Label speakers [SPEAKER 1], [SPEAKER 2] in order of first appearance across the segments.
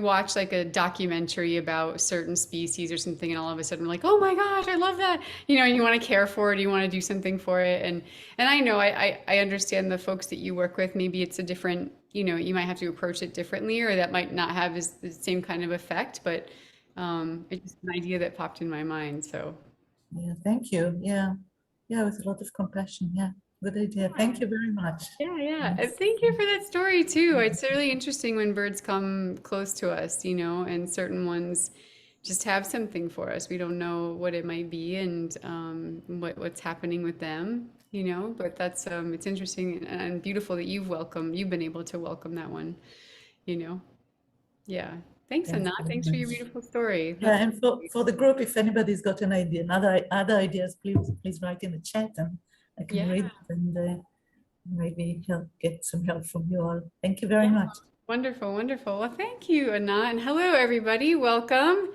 [SPEAKER 1] watch like a documentary about certain species or something, and all of a sudden we're like, oh my gosh, I love that. And you want to care for it, you want to do something for it. And I know I understand the folks that you work with, maybe it's a different, you might have to approach it differently, or that might not have the same kind of effect, but it's just an idea that popped in my mind. So
[SPEAKER 2] Yeah, thank you. Yeah. Yeah, with a lot of compassion. Yeah. Good idea.
[SPEAKER 1] yeah.
[SPEAKER 2] Thank you very much.
[SPEAKER 1] Yeah, yeah. And
[SPEAKER 2] Yes.
[SPEAKER 1] thank you for that story too. It's really interesting when birds come close to us, and certain ones just have something for us. We don't know what it might be and what's happening with them, but that's it's interesting and beautiful that you've been able to welcome that one, you know. Yeah. Thanks,
[SPEAKER 2] Thanks
[SPEAKER 1] Anat.
[SPEAKER 2] very
[SPEAKER 1] Thanks for your
[SPEAKER 2] much.
[SPEAKER 1] beautiful story.
[SPEAKER 2] Yeah,
[SPEAKER 1] That's
[SPEAKER 2] and for the group, if anybody's got an idea, other ideas, please write in the chat and I can
[SPEAKER 1] yeah.
[SPEAKER 2] read it and maybe get some help from you all. Thank you very
[SPEAKER 1] Yeah.
[SPEAKER 2] much.
[SPEAKER 1] Wonderful, wonderful. Well, thank you, Anat. And hello, everybody. Welcome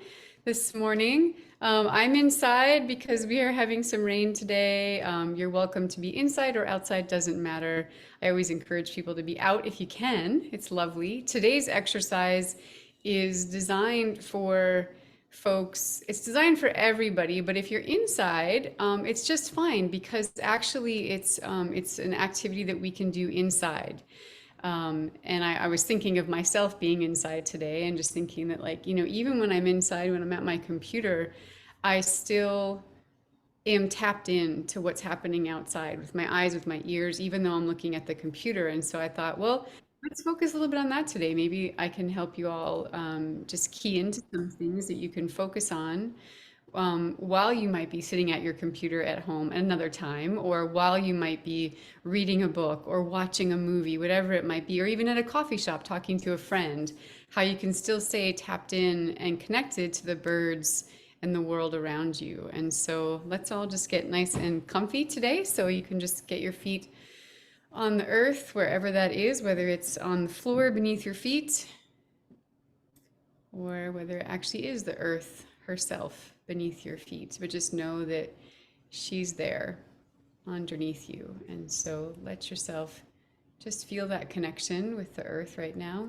[SPEAKER 1] this morning. I'm inside because we are having some rain today. You're welcome to be inside or outside, doesn't matter. I always encourage people to be out if you can. It's lovely. Today's exercise is designed for folks, it's designed for everybody, but if you're inside, it's just fine because actually it's an activity that we can do inside. And I was thinking of myself being inside today and just thinking that, like, even when I'm inside, when I'm at my computer, I still am tapped in to what's happening outside with my eyes, with my ears, even though I'm looking at the computer. And so I thought, well, let's focus a little bit on that today. Maybe I can help you all just key into some things that you can focus on while you might be sitting at your computer at home at another time, or while you might be reading a book or watching a movie, whatever it might be, or even at a coffee shop talking to a friend, how you can still stay tapped in and connected to the birds and the world around you. And so let's all just get nice and comfy today. So you can just get your feet on the earth, wherever that is, whether it's on the floor beneath your feet, or whether it actually is the earth herself beneath your feet. But just know that she's there underneath you. And so let yourself just feel that connection with the earth right now.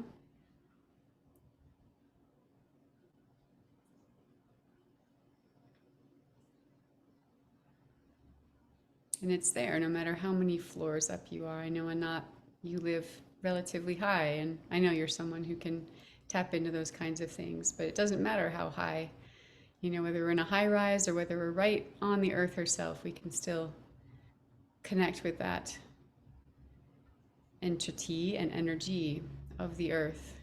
[SPEAKER 1] And it's there no matter how many floors up you are. I know, Anat, you live relatively high, and I know you're someone who can tap into those kinds of things, but it doesn't matter how high, whether we're in a high rise or whether we're right on the earth herself, we can still connect with that entity and energy of the earth.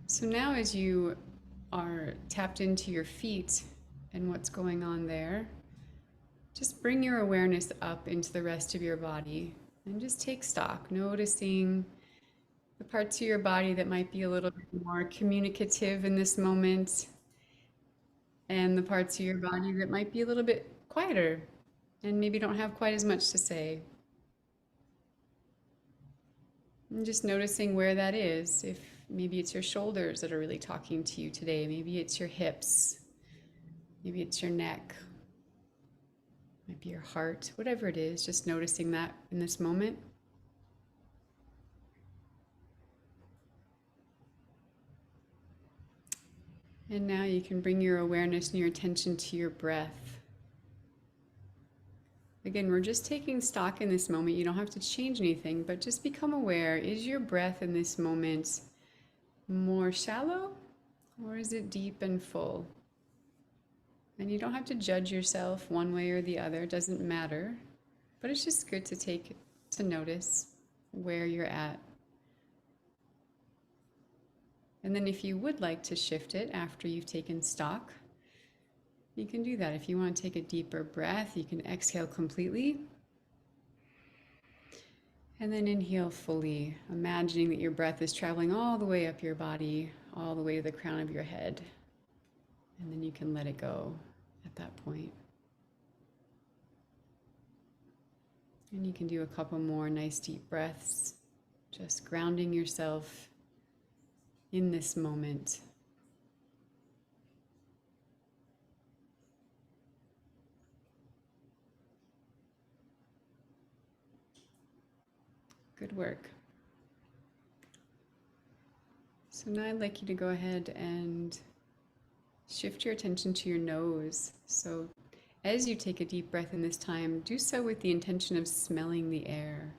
[SPEAKER 1] So now, as you are tapped into your feet and what's going on there, just bring your awareness up into the rest of your body and just take stock, noticing the parts of your body that might be a little bit more communicative in this moment, and the parts of your body that might be a little bit quieter and maybe don't have quite as much to say. And just noticing where that is. If maybe it's your shoulders that are really talking to you today, maybe it's your hips, maybe it's your neck, might be your heart, whatever it is, just noticing that in this moment. And now you can bring your awareness and your attention to your breath. Again, we're just taking stock in this moment. You don't have to change anything, but just become aware. Is your breath in this moment more shallow, or is it deep and full? And you don't have to judge yourself one way or the other. It doesn't matter. But it's just good to notice where you're at. And then if you would like to shift it after you've taken stock, you can do that. If you want to take a deeper breath, you can exhale completely. And then inhale fully, imagining that your breath is traveling all the way up your body, all the way to the crown of your head. And then you can let it go at that point. And you can do a couple more nice deep breaths, just grounding yourself in this moment. Good work. So now I'd like you to go ahead and shift your attention to your nose. So as you take a deep breath in this time, do so with the intention of smelling the air.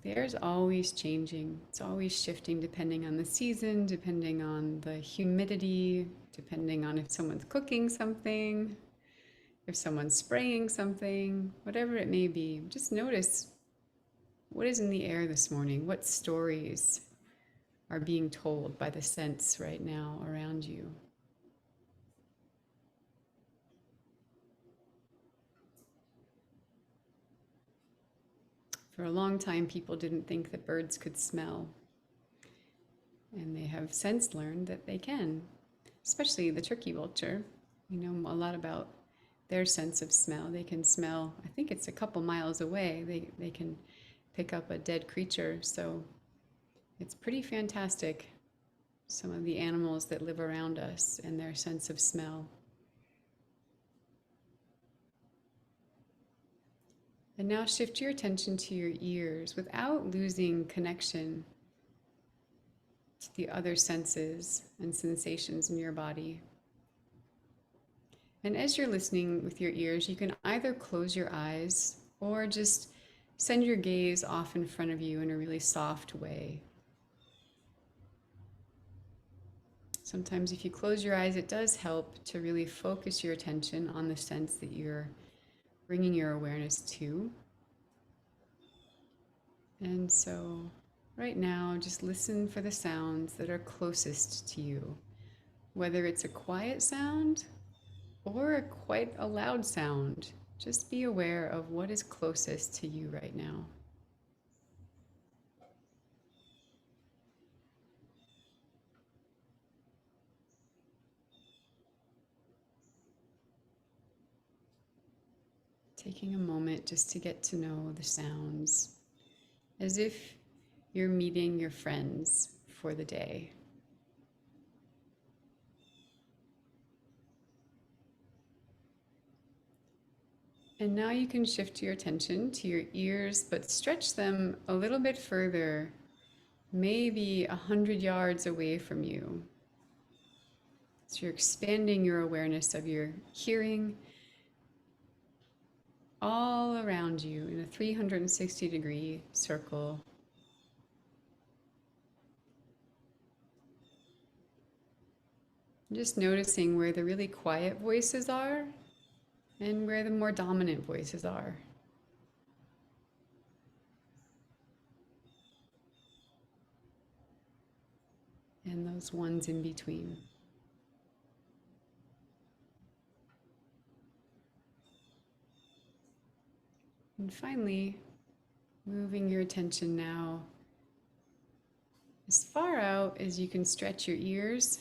[SPEAKER 1] The air is always changing. It's always shifting depending on the season, depending on the humidity, depending on if someone's cooking something, if someone's spraying something, whatever it may be. Just notice what is in the air this morning, what stories are being told by the scents right now around you. For a long time, people didn't think that birds could smell, and they have since learned that they can, especially the turkey vulture. We know a lot about their sense of smell. They can smell, I think it's a couple miles away, they can pick up a dead creature. So it's pretty fantastic, some of the animals that live around us and their sense of smell. And now shift your attention to your ears without losing connection to the other senses and sensations in your body. And as you're listening with your ears, you can either close your eyes or just send your gaze off in front of you in a really soft way. Sometimes if you close your eyes, it does help to really focus your attention on the sense that you're bringing your awareness to. And so right now, just listen for the sounds that are closest to you, whether it's a quiet sound or quite a loud sound. Just be aware of what is closest to you right now. Taking a moment just to get to know the sounds, as if you're meeting your friends for the day. And now you can shift your attention to your ears, but stretch them a little bit further, maybe 100 yards away from you. So you're expanding your awareness of your hearing all around you in a 360-degree circle. Just noticing where the really quiet voices are and where the more dominant voices are. And those ones in between. And finally, moving your attention now as far out as you can stretch your ears,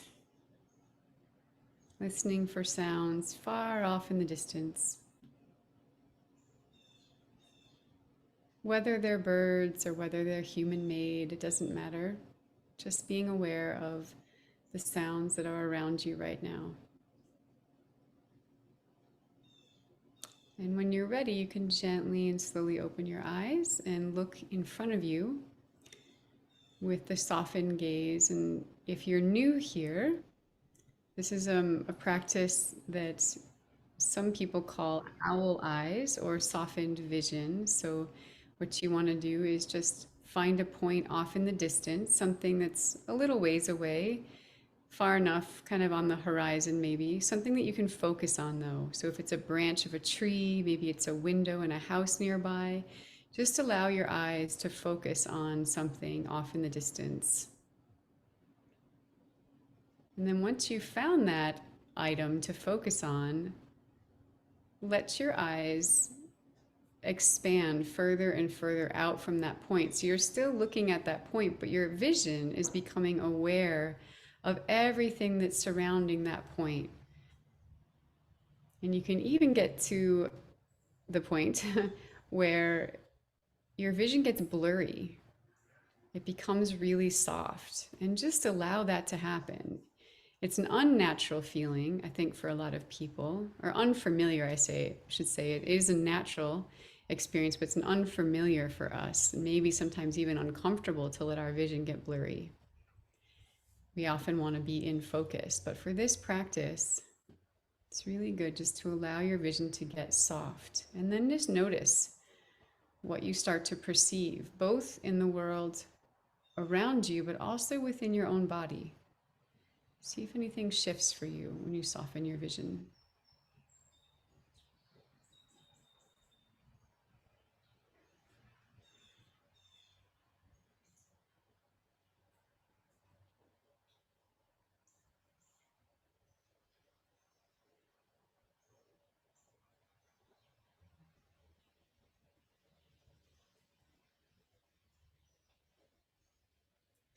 [SPEAKER 1] listening for sounds far off in the distance. Whether they're birds or whether they're human-made, it doesn't matter. Just being aware of the sounds that are around you right now. And when you're ready, you can gently and slowly open your eyes and look in front of you with the softened gaze. And if you're new here, this is a practice that some people call owl eyes or softened vision. So what you want to do is just find a point off in the distance, something that's a little ways away, far enough, kind of on the horizon maybe, something that you can focus on though. So if it's a branch of a tree, maybe it's a window in a house nearby, just allow your eyes to focus on something off in the distance. And then once you've found that item to focus on, let your eyes expand further and further out from that point. So you're still looking at that point, but your vision is becoming aware of everything that's surrounding that point. And you can even get to the point where your vision gets blurry. It becomes really soft, and just allow that to happen. It's an unnatural feeling, I think, for a lot of people, or unfamiliar, should say. It is a natural experience, but it's an unfamiliar for us, and maybe sometimes even uncomfortable to let our vision get blurry. we often want to be in focus. But for this practice, it's really good just to allow your vision to get soft and then just notice what you start to perceive, both in the world around you, but also within your own body. See if anything shifts for you when you soften your vision.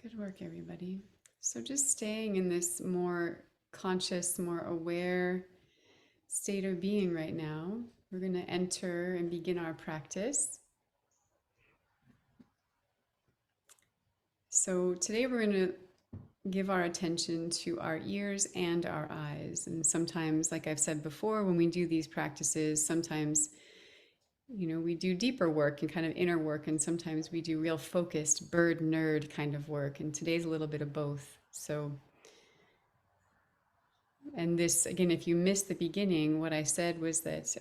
[SPEAKER 1] Good work, everybody. So just staying in this more conscious, more aware state of being right now, we're going to enter and begin our practice. So today we're going to give our attention to our ears and our eyes. And sometimes, like I've said before, when we do these practices, sometimes we do deeper work and kind of inner work, and sometimes we do real focused bird nerd kind of work. And today's a little bit of both. So, and this, again, if you missed the beginning, what I said was that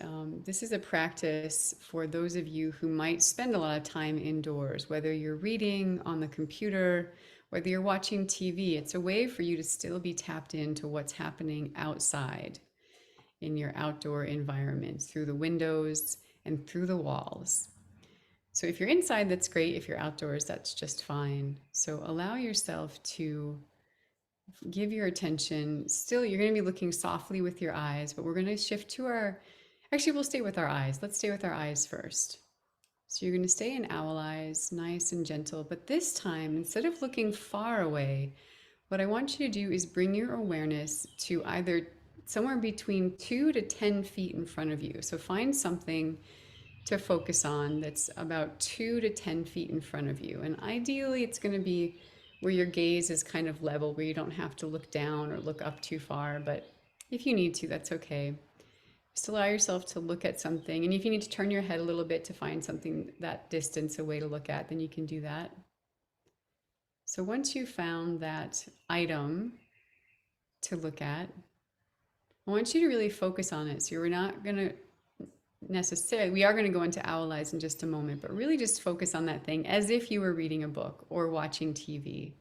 [SPEAKER 1] this is a practice for those of you who might spend a lot of time indoors, whether you're reading on the computer, whether you're watching TV. It's a way for you to still be tapped into what's happening outside in your outdoor environment through the windows and through the walls. So if you're inside, that's great. If you're outdoors, that's just fine. So allow yourself to give your attention. Still, you're going to be looking softly with your eyes, but we're going to shift to actually, we'll stay with our eyes. Let's stay with our eyes first. So you're going to stay in owl eyes, nice and gentle. But this time, instead of looking far away, what I want you to do is bring your awareness to either somewhere between 2 to 10 feet in front of you. So find something to focus on that's about 2 to 10 feet in front of you. And ideally, it's going to be where your gaze is kind of level, where you don't have to look down or look up too far. But if you need to, that's okay. Just allow yourself to look at something. And if you need to turn your head a little bit to find something that distance away to look at, then you can do that. So once you've found that item to look at, I want you to really focus on it. So we're not going to necessarily, we are going to go into owl eyes in just a moment, but really just focus on that thing as if you were reading a book or watching TV,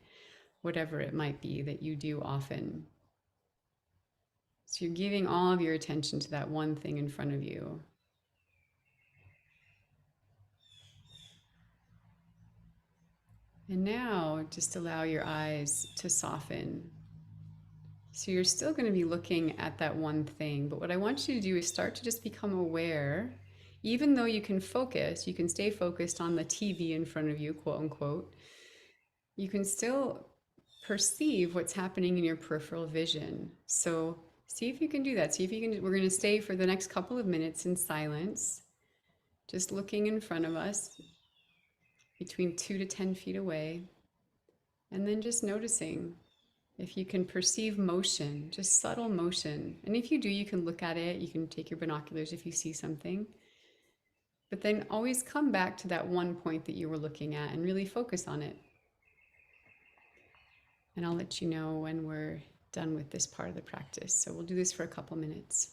[SPEAKER 1] whatever it might be that you do often. So you're giving all of your attention to that one thing in front of you. And now just allow your eyes to soften. So you're still going to be looking at that one thing, but what I want you to do is start to just become aware. Even though you can focus, you can stay focused on the TV in front of you, quote unquote, you can still perceive what's happening in your peripheral vision. So see if you can do that. See if you can. We're going to stay for the next couple of minutes in silence, just looking in front of us between 2 to 10 feet away, and then just noticing if you can perceive motion, just subtle motion. And if you do, you can look at it. You can take your binoculars if you see something. But then always come back to that one point that you were looking at and really focus on it. And I'll let you know when we're done with this part of the practice. So we'll do this for a couple minutes.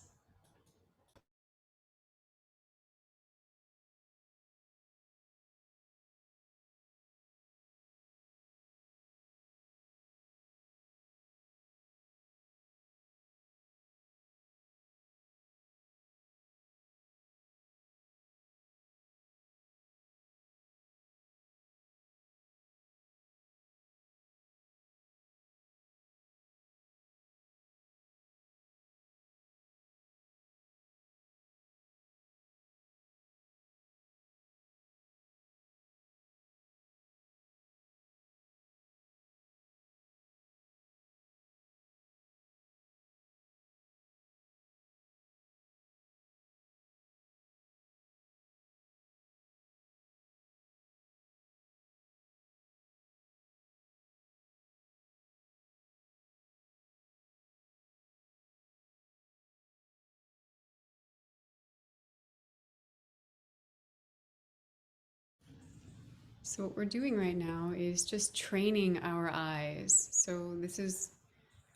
[SPEAKER 1] So what we're doing right now is just training our eyes. So this is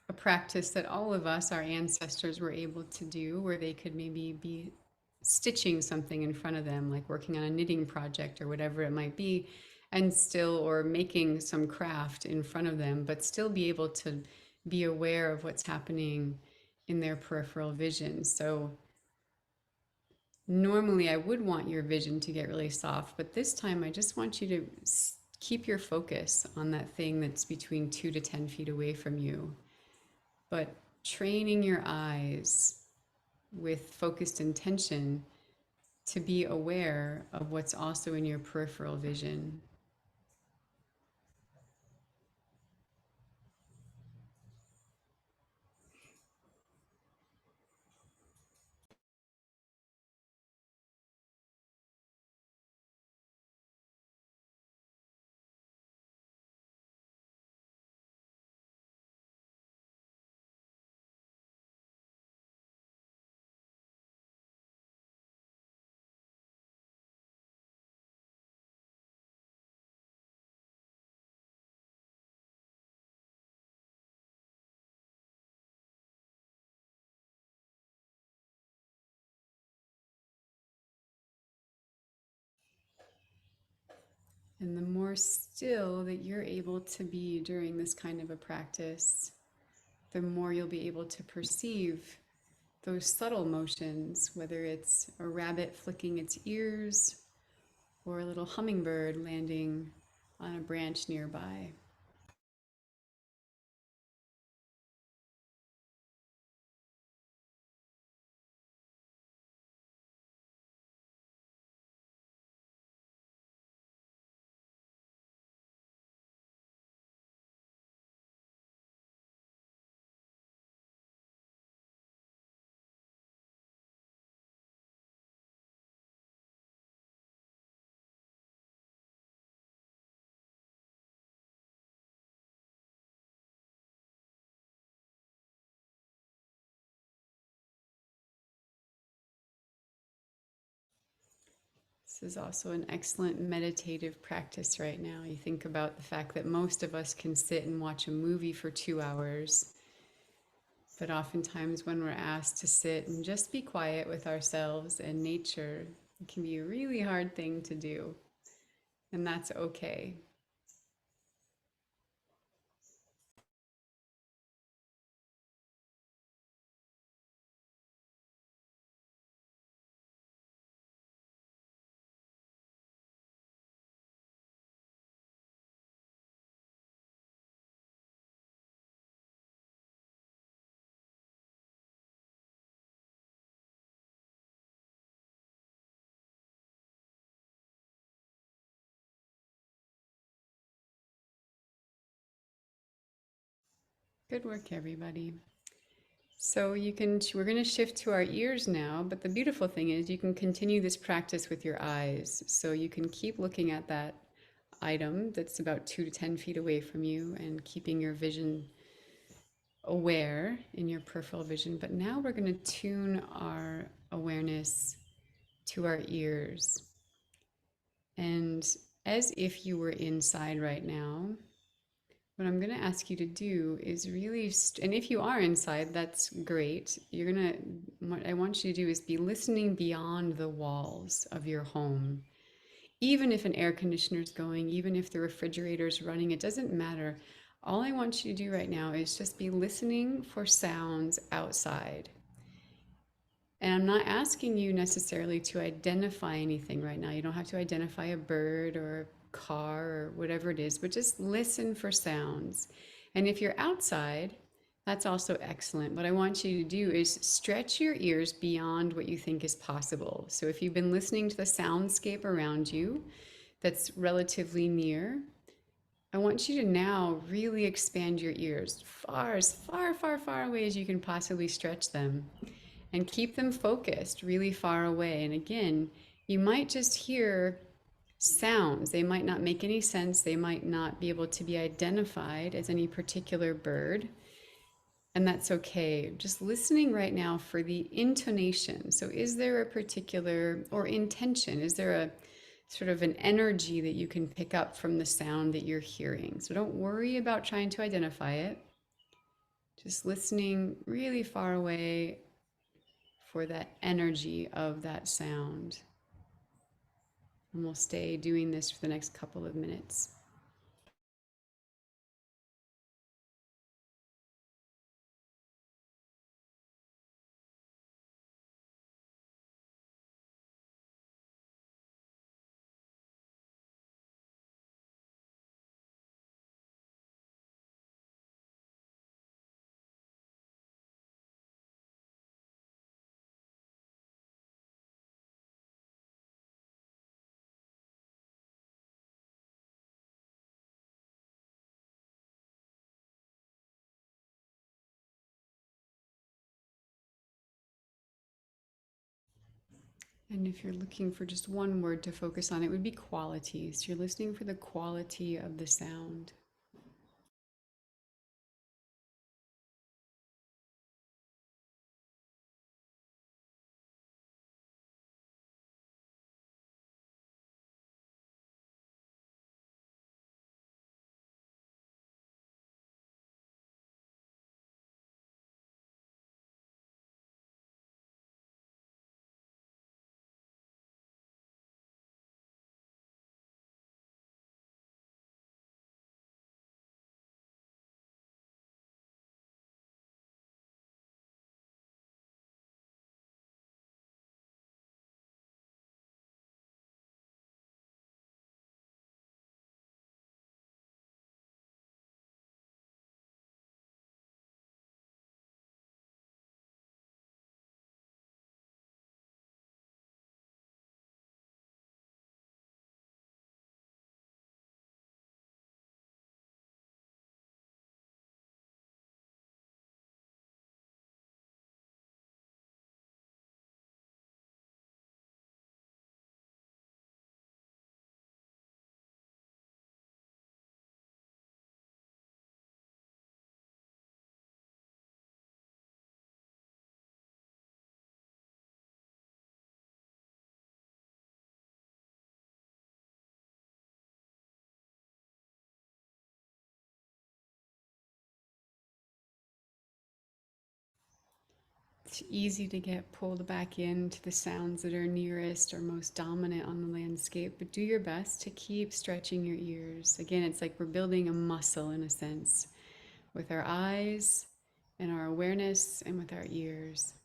[SPEAKER 1] a practice that all of us, our ancestors, were able to do, where they could maybe be stitching something in front of them, like working on a knitting project or whatever it might be, and still, or making some craft in front of them, but still be able to be aware of what's happening in their peripheral vision. So normally I would want your vision to get really soft, but this time I just want you to keep your focus on that thing that's between 2 to 10 feet away from you, but training your eyes with focused intention to be aware of what's also in your peripheral vision. And the more still that you're able to be during this kind of a practice, the more you'll be able to perceive those subtle motions, whether it's a rabbit flicking its ears or a little hummingbird landing on a branch nearby. This is also an excellent meditative practice right now. You think about the fact that most of us can sit and watch a movie for 2 hours, but oftentimes when we're asked to sit and just be quiet with ourselves and nature, it can be a really hard thing to do, and that's okay. Good work, everybody. So we're going to shift to our ears now, but the beautiful thing is you can continue this practice with your eyes. So you can keep looking at that item that's about 2 to 10 feet away from you and keeping your vision aware in your peripheral vision. But now we're going to tune our awareness to our ears. And as if you were inside right now, what I'm going to ask you to do is really, and if you are inside, that's great. What I want you to do is be listening beyond the walls of your home. Even if an air conditioner is going, even if the refrigerator is running, it doesn't matter. All I want you to do right now is just be listening for sounds outside. And I'm not asking you necessarily to identify anything right now. You don't have to identify a bird or a car or whatever it is, but just listen for sounds. And if you're outside, that's also excellent. What I want you to do is stretch your ears beyond what you think is possible. So if you've been listening to the soundscape around you that's relatively near, I want you to now really expand your ears as far away as you can possibly stretch them, and keep them focused really far away. And again, you might just hear sounds. They might not make any sense. They might not be able to be identified as any particular bird. And that's okay. Just listening right now for the intonation. So is there a particular, or intention? Is there a sort of an energy that you can pick up from the sound that you're hearing. So don't worry about trying to identify it. Just listening really far away for that energy of that sound. And we'll stay doing this for the next couple of minutes. And if you're looking for just one word to focus on, it would be quality. So you're listening for the quality of the sound. It's easy to get pulled back into the sounds that are nearest or most dominant on the landscape, but do your best to keep stretching your ears. Again, it's like we're building a muscle in a sense with our eyes and our awareness and with our ears.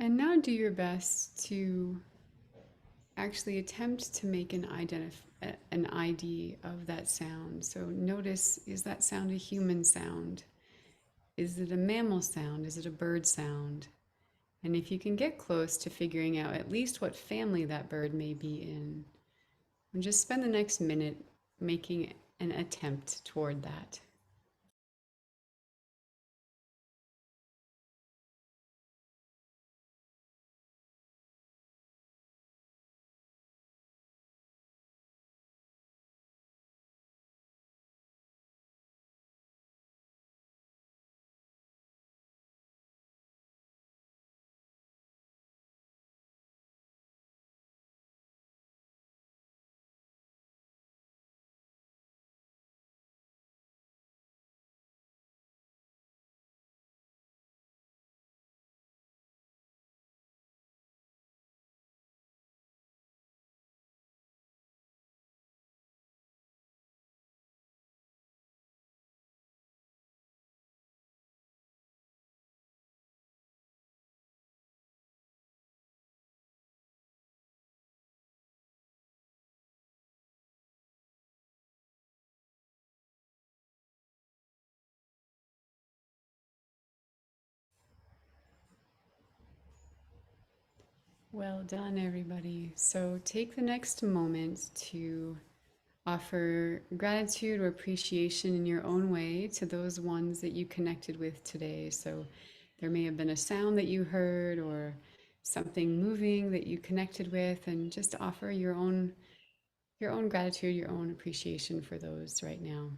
[SPEAKER 1] And now do your best to actually attempt to make an ID of that sound. So notice, is that sound a human sound? Is it a mammal sound? Is it a bird sound? And if you can get close to figuring out at least what family that bird may be in, and just spend the next minute making an attempt toward that. Well done, everybody. So take the next moment to offer gratitude or appreciation in your own way to those ones that you connected with today. So there may have been a sound that you heard or something moving that you connected with, and just offer your own gratitude, your own appreciation for those right now.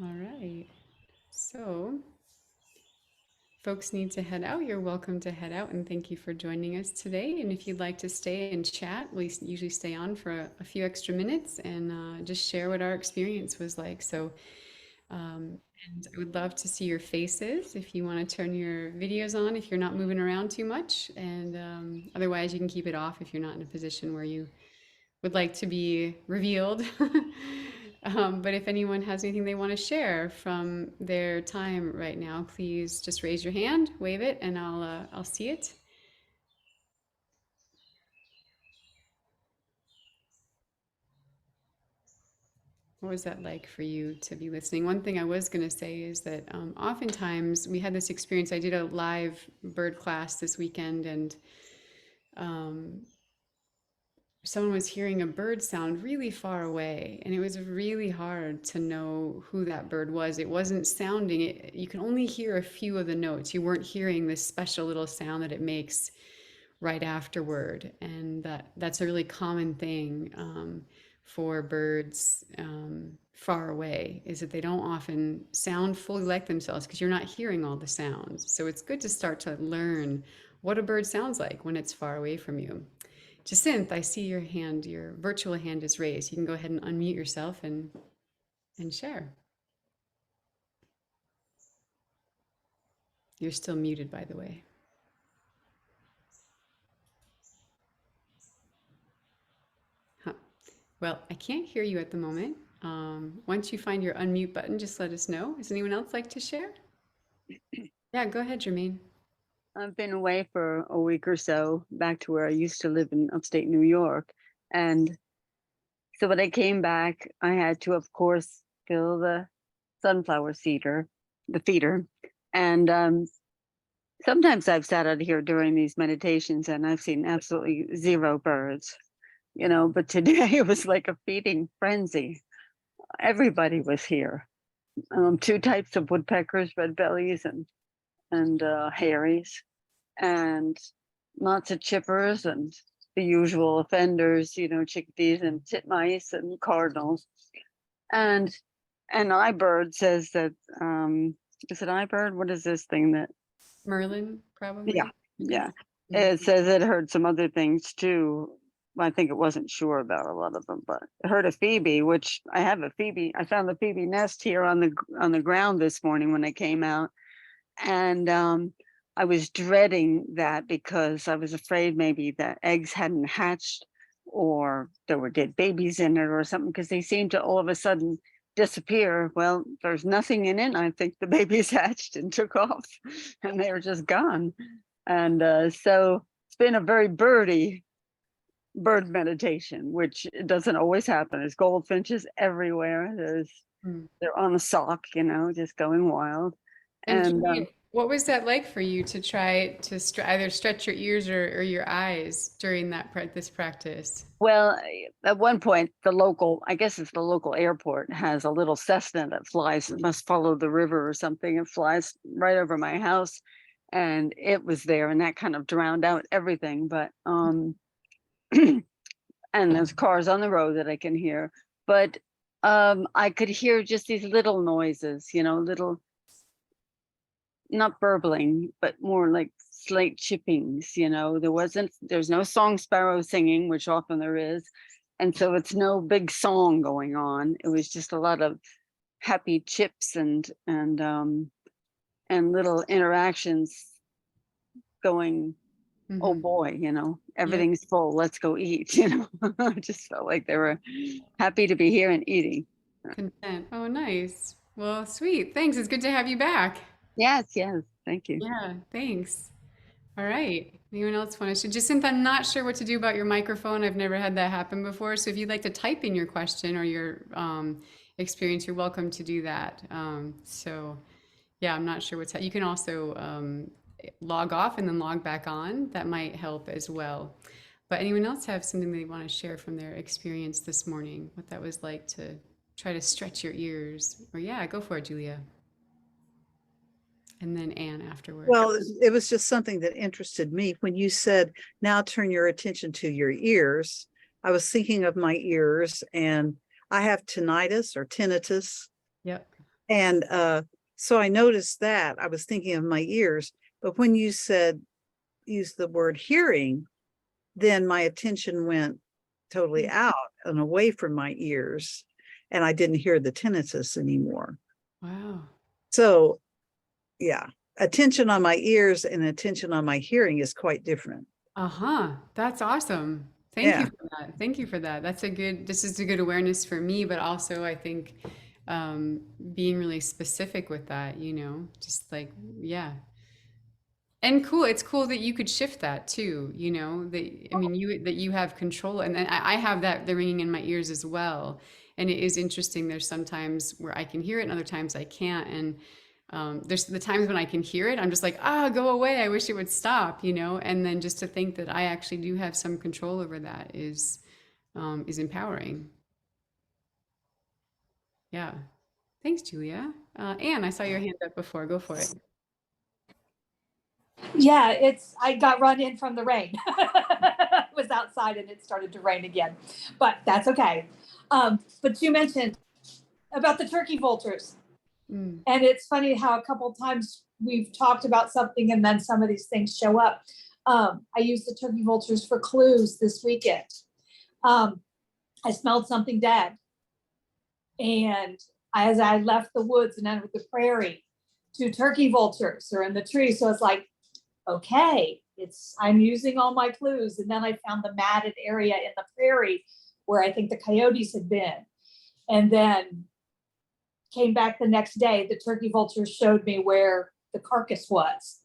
[SPEAKER 1] All right. So folks need to head out. You're welcome to head out, and thank you for joining us today. And if you'd like to stay and chat, we usually stay on for a few extra minutes and just share what our experience was like. So, and I would love to see your faces if you want to turn your videos on if you're not moving around too much. And otherwise, you can keep it off if you're not in a position where you would like to be revealed. But if anyone has anything they want to share from their time right now, please just raise your hand, wave it, and I'll see it. What was that like for you to be listening? One thing I was going to say is that oftentimes we had this experience. I did a live bird class this weekend, and um, someone was hearing a bird sound really far away, and it was really hard to know who that bird was. It wasn't sounding it, you can only hear a few of the notes. You weren't hearing this special little sound that it makes right afterward, and that's a really common thing for birds far away, is that they don't often sound fully like themselves because you're not hearing all the sounds. So it's good to start to learn what a bird sounds like when it's far away from you. Jacinth, I see your hand, your virtual hand is raised. You can go ahead and unmute yourself and share. You're still muted, by the way. Huh. Well, I can't hear you at the moment. Once you find your unmute button, just let us know. Does anyone else like to share? Yeah, go ahead, Jermaine.
[SPEAKER 3] I've been away for a week or so, back to where I used to live in upstate New York. And so when I came back, I had to, of course, fill the sunflower seeder, the feeder. And sometimes I've sat out here during these meditations and I've seen absolutely zero birds, but today it was like a feeding frenzy. Everybody was here. Two types of woodpeckers, red bellies and haries, and lots of chippers and the usual offenders, chickadees and titmice and cardinals. And an iBird says that, is it iBird? What is this thing that?
[SPEAKER 1] Merlin, probably.
[SPEAKER 3] Yeah. It says it heard some other things too. I think it wasn't sure about a lot of them, but I heard a phoebe, which I have a phoebe. I found the phoebe nest here on the ground this morning when I came out. And I was dreading that because I was afraid maybe the eggs hadn't hatched or there were dead babies in it or something, because they seemed to all of a sudden disappear. Well, there's nothing in it. I think the babies hatched and took off and they were just gone. And so it's been a very bird meditation, which doesn't always happen. There's goldfinches everywhere. They're on a sock, just going wild.
[SPEAKER 1] And
[SPEAKER 3] And
[SPEAKER 1] what was that like for you to try to either stretch your ears or your eyes during this practice?
[SPEAKER 3] well, at one point, I guess it's the local airport, has a little Cessna that flies. It must follow the river or something. It flies right over my house, and it was there, and that kind of drowned out everything. But and there's cars on the road that I can hear, but I could hear just these little noises, little, not burbling, but more like slight chippings. There's no song sparrow singing, which often there is. And so it's no big song going on. It was just a lot of happy chips and little interactions going, oh boy, everything's full, let's go eat. I just felt like they were happy to be here and eating.
[SPEAKER 1] Content. Oh, nice. Well, sweet. Thanks. It's good to have you back.
[SPEAKER 3] Yes. Thank you.
[SPEAKER 1] Yeah, thanks. All right. Anyone else want to share? Jacinth, I'm not sure what to do about your microphone. I've never had that happen before. So if you'd like to type in your question or your experience, you're welcome to do that. So yeah, I'm not sure you can also log off and then log back on. That might help as well. But anyone else have something they want to share from their experience this morning? What that was like to try to stretch your ears? Or yeah, go for it, Julia. And then Anne afterward.
[SPEAKER 4] Well, it was just something that interested me. When you said, now turn your attention to your ears, I was thinking of my ears, and I have tinnitus or tinnitus.
[SPEAKER 1] Yep.
[SPEAKER 4] And so I noticed that. I was thinking of my ears. But when you said, use the word hearing, then my attention went totally out and away from my ears. And I didn't hear the tinnitus anymore.
[SPEAKER 1] Wow.
[SPEAKER 4] So yeah, attention on my ears and attention on my hearing is quite different.
[SPEAKER 1] Uh-huh. That's awesome. Thank you for that. Thank you for that. This is a good awareness for me, but also I think being really specific with that, just like, yeah. And cool. It's cool that you could shift that too, that you have control. And then I have the ringing in my ears as well. And it is interesting. There's sometimes where I can hear it and other times I can't. And there's the times when I can hear it, I'm just like, go away. I wish it would stop, and then just to think that I actually do have some control over that is empowering. Yeah. Thanks, Julia. Anne, I saw your hand up before. Go for it.
[SPEAKER 5] Yeah, I got run in from the rain. I was outside and it started to rain again, but that's okay. But you mentioned about the turkey vultures. And it's funny how a couple of times we've talked about something and then some of these things show up. I used the turkey vultures for clues this weekend. I smelled something dead. And as I left the woods and entered the prairie, 2 turkey vultures are in the tree. So it's like, okay, I'm using all my clues. And then I found the matted area in the prairie where I think the coyotes had been. And then came back the next day, the turkey vultures showed me where the carcass was,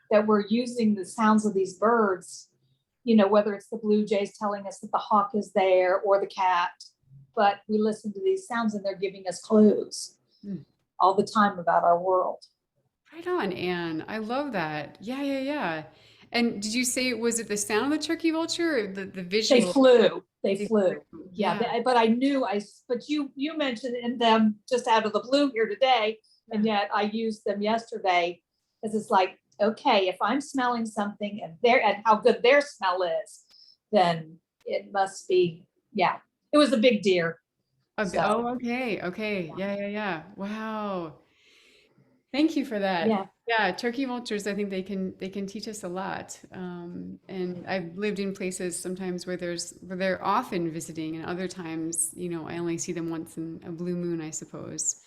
[SPEAKER 5] that we're using the sounds of these birds, whether it's the blue jays telling us that the hawk is there or the cat, but we listen to these sounds and they're giving us clues all the time about our world.
[SPEAKER 1] Right on, Anne. I love that. Yeah. And did you say, was it the sound of the turkey vulture or the visual?
[SPEAKER 5] They flew. Yeah. But I knew but you mentioned in them just out of the blue here today. And yet I used them yesterday because it's like, okay, if I'm smelling something and how good their smell is, then it must be, it was a big deer.
[SPEAKER 1] Oh, okay. Yeah. Wow. Thank you for that. Yeah, turkey vultures, I think they can teach us a lot. And I've lived in places sometimes where they're often visiting, and other times, I only see them once in a blue moon, I suppose.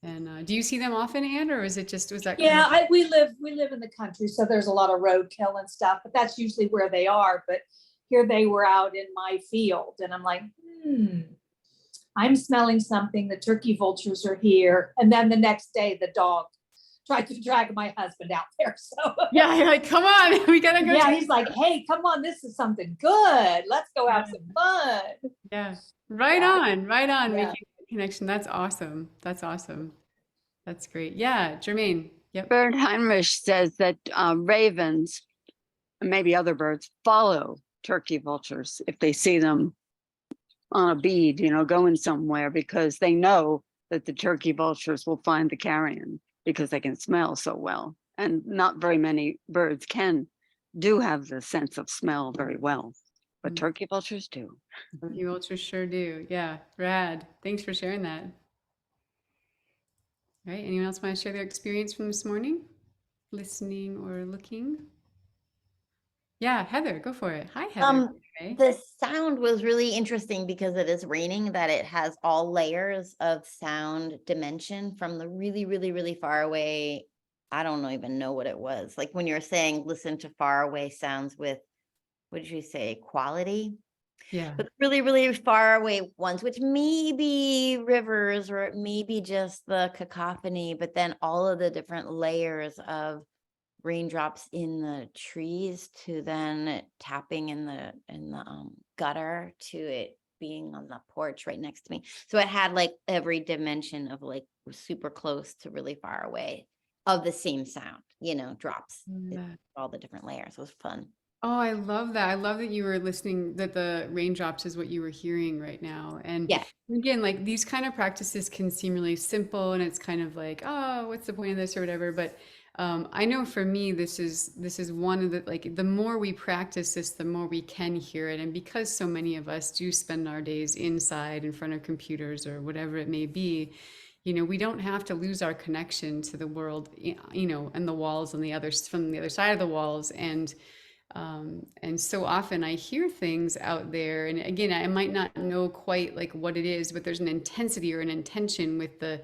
[SPEAKER 1] And do you see them often, Anne, or was that?
[SPEAKER 5] Yeah, we live in the country, so there's a lot of roadkill and stuff, but that's usually where they are. But here they were out in my field, and I'm like, I'm smelling something. The turkey vultures are here, and then the next day, the dog tried to drag my husband out there. So
[SPEAKER 1] yeah, you're like, come on, we gotta go.
[SPEAKER 5] Yeah, he's like, hey, come on, this is something good. Let's go have some fun.
[SPEAKER 1] Yeah, right on. Making a connection. That's awesome. That's great. Yeah, Jermaine. Yep.
[SPEAKER 3] Bert Heinrich says that ravens, and maybe other birds, follow turkey vultures if they see them on a bead, going somewhere, because they know that the turkey vultures will find the carrion because they can smell so well. And not very many birds do have the sense of smell very well, but turkey vultures do.
[SPEAKER 1] Turkey vultures sure do. Yeah, rad. Thanks for sharing that. All right, anyone else want to share their experience from this morning? Listening or looking? Yeah, Heather, go for it. Hi, Heather.
[SPEAKER 6] The sound was really interesting because it is raining, that it has all layers of sound dimension from the really, really, really far away. I don't even know what it was. Like when you're saying, listen to far away sounds with, what did you say, quality?
[SPEAKER 1] Yeah.
[SPEAKER 6] But really, really far away ones, which may be rivers or it may be just the cacophony, but then all of the different layers of raindrops in the trees to then tapping in the gutter to it being on the porch right next to me. So it had like every dimension of like super close to really far away of the same sound, you know, drops. All the different layers. It was fun.
[SPEAKER 1] Oh, I love that. I love that you were listening, that the raindrops is what you were hearing right now. And
[SPEAKER 6] Yeah.
[SPEAKER 1] again, like these kind of practices can seem really simple and it's kind of like, oh, what's the point of this or whatever. But I know for me, this is one of the, like, the more we practice this, the more we can hear it. And because so many of us do spend our days inside in front of computers or whatever it may be, you know, we don't have to lose our connection to the world, you know, and the walls on the other, from the other side of the walls. And so often I hear things out there, and again, I might not know quite like what it is, but there's an intensity or an intention with the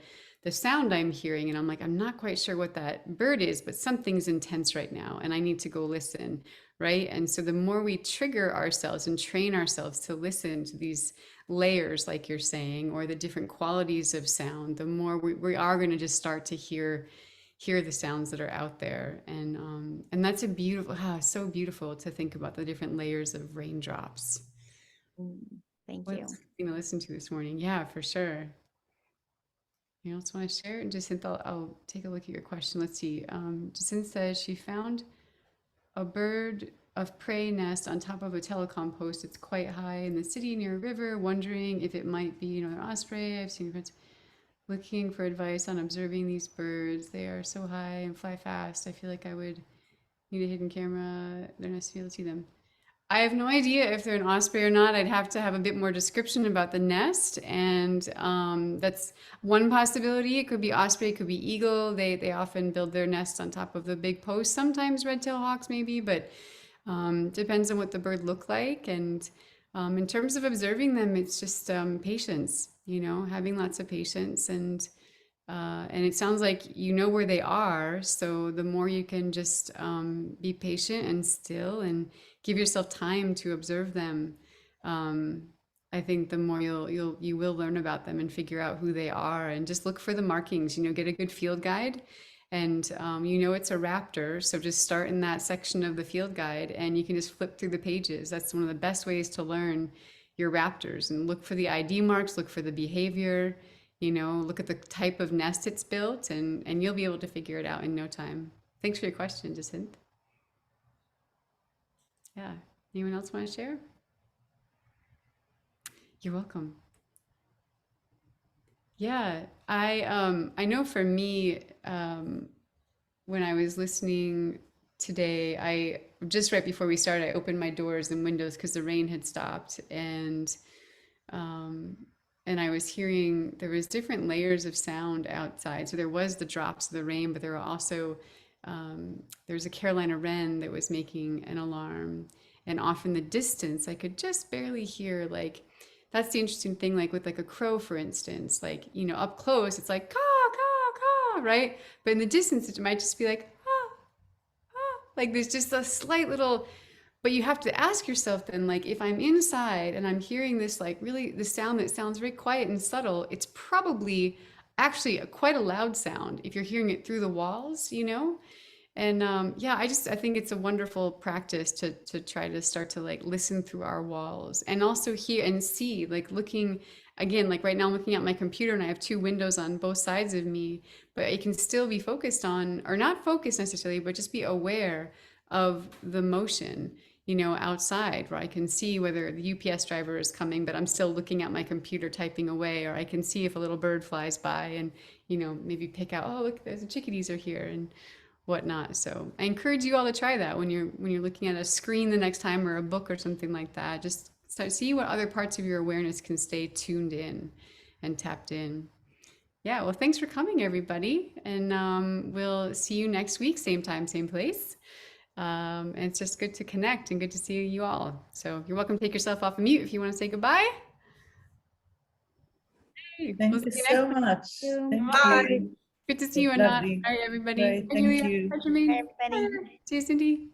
[SPEAKER 1] sound I'm hearing, and I'm like, I'm not quite sure what that bird is, but something's intense right now, and I need to go listen, right? And so the more we trigger ourselves and train ourselves to listen to these layers, like you're saying, or the different qualities of sound, the more we are going to just start to hear the sounds that are out there. And that's a beautiful, so beautiful to think about the different layers of raindrops.
[SPEAKER 6] Thank
[SPEAKER 1] What's
[SPEAKER 6] you.
[SPEAKER 1] something to listen to this morning? Yeah, for sure. You else want to share? And Jacinth, I'll take a look at your question. Let's see. Jacinth says she found a bird of prey nest on top of a telecom post. It's quite high in the city near a river, wondering if it might be an osprey. I've seen friends looking for advice on observing these birds. They are so high and fly fast. I feel like I would need a hidden camera. They're nice to be able to see them. I have no idea if they're an osprey or not. I'd have to have a bit more description about the nest, and that's one possibility. It could be osprey, it could be eagle. They often build their nests on top of the big post. Sometimes red-tailed hawks maybe, but depends on what the bird looked like. And in terms of observing them, it's just patience, you know, having lots of patience. And it sounds like you know where they are. So the more you can just be patient and still and give yourself time to observe them, I think the more you will learn about them and figure out who they are, and just look for the markings, you know, get a good field guide. And you know it's a raptor, so just start in that section of the field guide and you can just flip through the pages. That's one of the best ways to learn your raptors, and look for the ID marks, look for the behavior, you know, look at the type of nest it's built, and you'll be able to figure it out in no time. Thanks for your question, Jacinth. Yeah, anyone else want to share? You're welcome. Yeah, I know for me, when I was listening today, I just right before we started, I opened my doors and windows because the rain had stopped, and I was hearing there was different layers of sound outside. So there was the drops of the rain, but there were also there was a Carolina wren that was making an alarm, and off in the distance, I could just barely hear, like, that's the interesting thing, like with like a crow, for instance, like, you know, up close, it's like, caw, caw, caw, right? But in the distance, it might just be like, ah, ah, like there's just a slight little, but you have to ask yourself then, like, if I'm inside and I'm hearing this, like really the sound that sounds very quiet and subtle, it's probably actually quite a loud sound if you're hearing it through the walls, you know? And yeah, I think it's a wonderful practice to try to start to like listen through our walls, and also hear and see, like looking again, like right now I'm looking at my computer and I have two windows on both sides of me, but I can still be focused on, or not focused necessarily, but just be aware of the motion, you know, outside, where I can see whether the UPS driver is coming, but I'm still looking at my computer typing away, or I can see if a little bird flies by and, you know, maybe pick out, oh, look, there's the chickadees are here and whatnot. So I encourage you all to try that when you're looking at a screen the next time, or a book or something like that. Just start see what other parts of your awareness can stay tuned in and tapped in. Yeah, well, thanks for coming, everybody, and we'll see you next week, same time, same place. And it's just good to connect and good to see you all. So you're welcome to take yourself off of mute if you want to say goodbye. Hey, we'll
[SPEAKER 2] Thank you
[SPEAKER 1] see you
[SPEAKER 2] so
[SPEAKER 1] next week.
[SPEAKER 2] much. Thank
[SPEAKER 4] Bye.
[SPEAKER 2] you.
[SPEAKER 1] Good to see you,
[SPEAKER 2] It's
[SPEAKER 1] Anat.
[SPEAKER 2] lovely.
[SPEAKER 1] All right, everybody.
[SPEAKER 2] Right,
[SPEAKER 1] Bye,
[SPEAKER 2] thank
[SPEAKER 1] Julia.
[SPEAKER 2] you.
[SPEAKER 1] Bye, Jermaine.
[SPEAKER 6] Bye, everybody.
[SPEAKER 1] Bye. See you, Cindy.